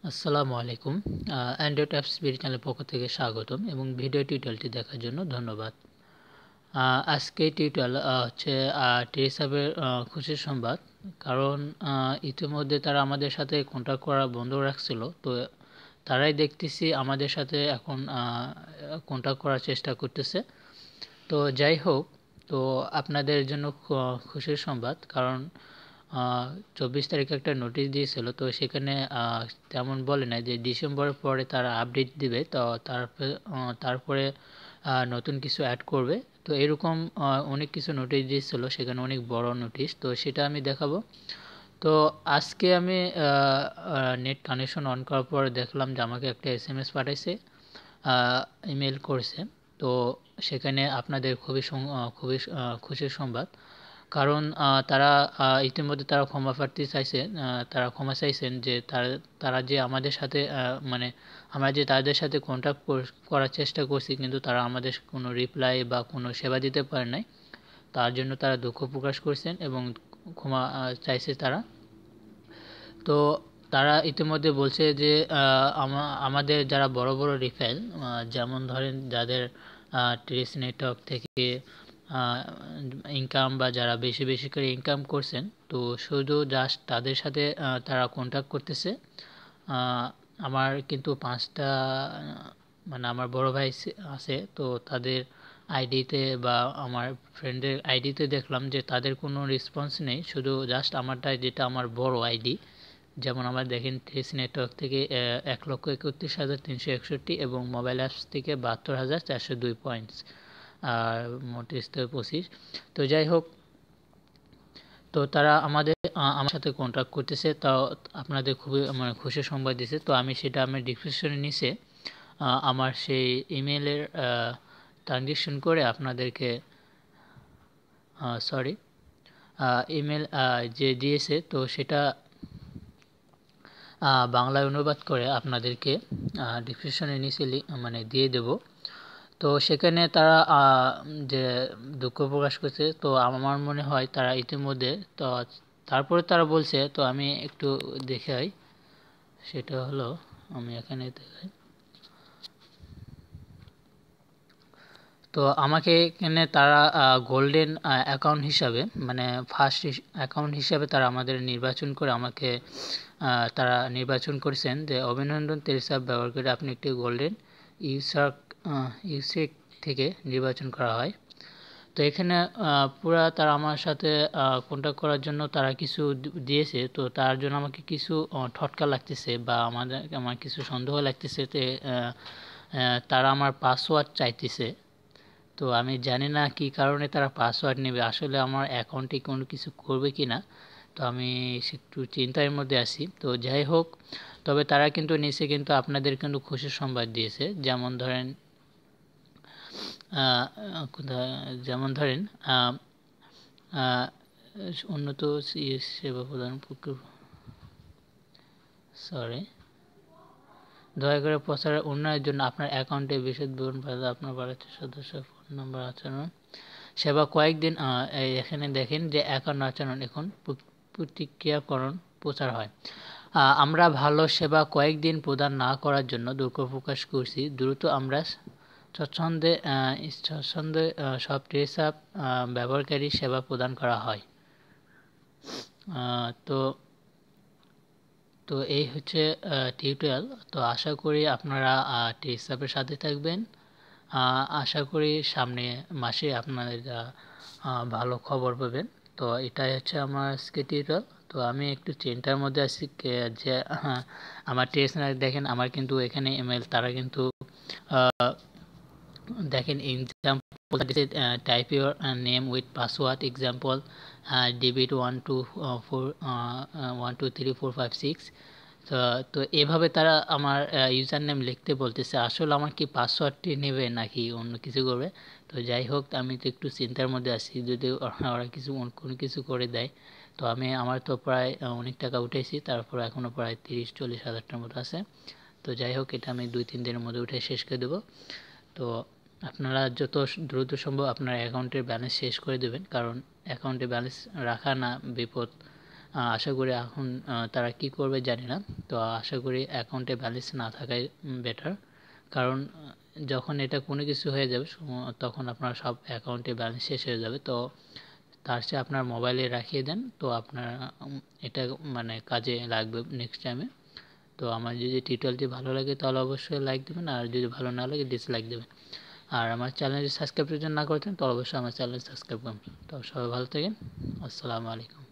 আসসালামু আলাইকুম। Android apps BD চ্যানেলের পক্ষ থেকে স্বাগতম এবং ভিডিও টিউটোরিয়ালটি দেখার জন্য ধন্যবাদ। আজকে টিউটোরিয়াল হচ্ছে টেলিসাবের খুশির সংবাদ। কারণ ইতিমধ্যে তারা আমাদের সাথে কন্ট্যাক্ট করা বন্ধ রাখছিল, তো তারাই দেখতেছি আমাদের সাথে এখন কন্ট্যাক্ট করার চেষ্টা করতেছে। তো যাই হোক, তো আপনাদের জন্য খুশির সংবাদ, কারণ 24 তারিখে একটা নোটিশ দিয়েছিল, তো সেখানে তেমন বলে না যে ডিসেম্বরের পরে তারা আপডেট দিবে, তো তারপরে নতুন কিছু অ্যাড করবে। তো এরকম অনেক কিছু নোটিশ দিয়েছিল, সেখানে অনেক বড় নোটিশ, তো সেটা আমি দেখাবো। তো আজকে আমি নেট কানেকশন অন করার পর দেখলাম যে আমাকে একটা SMS পাঠাইছে, ইমেল করেছে। তো সেখানে আপনাদের খুবই খুশির সংবাদ, কারণ তারা ইতিমধ্যে তারা ক্ষমা প্রার্থী চাইছেন, তারা ক্ষমা চাইছেন যে তারা যে আমাদের সাথে মানে আমরা যে তাদের সাথে কন্ট্যাক্ট করার চেষ্টা করছি, কিন্তু তারা আমাদের কোনো রিপ্লাই বা কোনো সেবা দিতে পারে নাই। তার জন্য তারা দুঃখ প্রকাশ করছেন এবং ক্ষমা চাইছে তারা। তো তারা ইতিমধ্যে বলছে যে আমাদের যারা বড় বড় রিফাইল, যেমন ধরেন যাদের ট্রেস নেটওয়ার্ক থেকে ইনকাম বা যারা বেশি বেশি করে ইনকাম করছেন, তো শুধু জাস্ট তাদের সাথে তারা কন্ট্যাক্ট করতেছে। আমার কিন্তু 5টা মানে আমার বড় ভাই আছে, তো তাদের আইডিতে বা আমার ফ্রেন্ডের আইডিতে দেখলাম যে তাদের কোনো রেসপন্স নেই, শুধু জাস্ট আমারটা যেটা আমার বড় আইডি। যেমন আমার দেখেন ট্রেস নেটওয়ার্ক থেকে 1,31,361 এবং মোবাইল অ্যাপস থেকে 72,402 পয়েন্টস, আর মোট স্তর 25। তো যাই হোক, তো তারা আমার সাথে কন্ট্যাক্ট করতেছে, তাও আপনাদের খুবই মানে খুশি সংবাদ দিছে। তো আমি সেটা আমার ডিসক্রিপশনে নিচে আমার সেই ইমেলের ট্রানজেকশন করে আপনাদেরকে ইমেল যে দিয়েছে, তো সেটা বাংলায় অনুবাদ করে আপনাদেরকে ডিসক্রিপশনে নিচে মানে দিয়ে দেব। তো সেখানে তারা যে দুঃখ প্রকাশ করছে, তো আমার মনে হয় তারা ইতিমধ্যে, তো তারপরে তারা বলছে, তো আমি একটু দেখাই, সেটা হলো আমি এখানে দেখাই। তো আমাকে এখানে তারা গোল্ডেন অ্যাকাউন্ট হিসাবে, মানে ফার্স্ট অ্যাকাউন্ট হিসাবে তারা আমাদের নির্বাচন করে আমাকে তারা নির্বাচন করেছেন যে অভিনন্দন, টেলিসাব ব্যবহার করে আপনি একটি গোল্ডেন ইউসেক থেকে নির্বাচন করা হয়। তো এখানে পুরা তারা আমার সাথে কন্ট্যাক্ট করার জন্য তারা কিছু দিয়েছে, তো তার জন্য আমাকে কিছু ঠটকা লাগতেছে বা আমার কিছু সন্দেহ লাগতেছে। তারা আমার পাসওয়ার্ড চাইতেছে, তো আমি জানি না কি কারণে তারা পাসওয়ার্ড নেবে, আসলে আমার অ্যাকাউন্টে কোনো কিছু করবে কি না। তো আমি একটু চিন্তার মধ্যে আছি। তো যাই হোক, তবে তারা কিন্তু নিচে কিন্তু আপনাদের কিন্তু খুশির সংবাদ দিয়েছে, যেমন ধরেন যেমন ধরেন উন্নত সেবা প্রদান দয়া করে প্রচারের উন্নয়নের জন্য আপনার অ্যাকাউন্টে বিশদ বিবরণ পাঠাতে আপনার বাড়িতে সদস্য ফোন নম্বর আচরণ সেবা কয়েকদিন এখানে দেখেন যে অ্যাকাউন্ট আচরণ এখন প্রতিক্রিয়াকরণ প্রচার হয়। আমরা ভালো সেবা কয়েকদিন প্রদান না করার জন্য দুঃখ প্রকাশ করছি। দ্রুত আমরা স্বচ্ছন্দে সব টেলিসাব ব্যবহারকারী সেবা প্রদান করা হয়। তো তো এই হচ্ছে টিউটোরিয়াল। তো আশা করি আপনারা টেলিসাবের সাথে থাকবেন। আশা করি সামনে মাসে আপনারা ভালো খবর পাবেন। তো এটাই হচ্ছে আমার আজকে টিউটোরিয়াল। তো আমি একটু চিন্তার মধ্যে আছি যে আমার টেস্ট দেখেন, আমার কিন্তু এখানে ইমেল তারা কিন্তু দেখেন example type your name with password example debit 1234566। তো এভাবে তারা আমার ইউজার নেম লিখতে বলতেছে, আসলে আমার কি পাসওয়ার্ডটি নেবে নাকি অন্য কিছু করবে। তো যাই হোক, আমি তো একটু চিন্তার মধ্যে আছি, যদি ওরা কোনো কিছু করে দেয়। তো আমার তো প্রায় অনেক টাকা উঠেছি, তারপর এখনও প্রায় 30-40 হাজারটার মতো আছে। তো যাই হোক, এটা আমি 2-3 দিনের মধ্যে উঠে শেষ করে দেবো। তো আপনারা যত দ্রুত সম্ভব আপনার অ্যাকাউন্টের ব্যালেন্স শেষ করে দেবেন, কারণ অ্যাকাউন্টে ব্যালেন্স রাখা না বিপদ, আশা করি এখন তারা কি করবে জানি না। তো আশা করি অ্যাকাউন্টে ব্যালেন্স না থাকাই বেটার, কারণ যখন এটা কোনো কিছু হয়ে যাবে তখন আপনার সব অ্যাকাউন্টে ব্যালেন্স শেষ হয়ে যাবে। তো তার চেয়ে আপনার মোবাইলে রাখিয়ে দেন, তো আপনার এটা মানে কাজে লাগবে নেক্সট টাইমে। তো আমার যদি টিউটোরিয়ালটি ভালো লাগে তাহলে অবশ্যই লাইক দেবেন, আর যদি ভালো না লাগে ডিসলাইক দেবেন। আর আমার চ্যানেলটি সাবস্ক্রাইব যদি না করতেন তাহলে অবশ্যই আমার চ্যানেল সাবস্ক্রাইব করুন। তো সবাই ভালো থাকেন, আসসালামু আলাইকুম।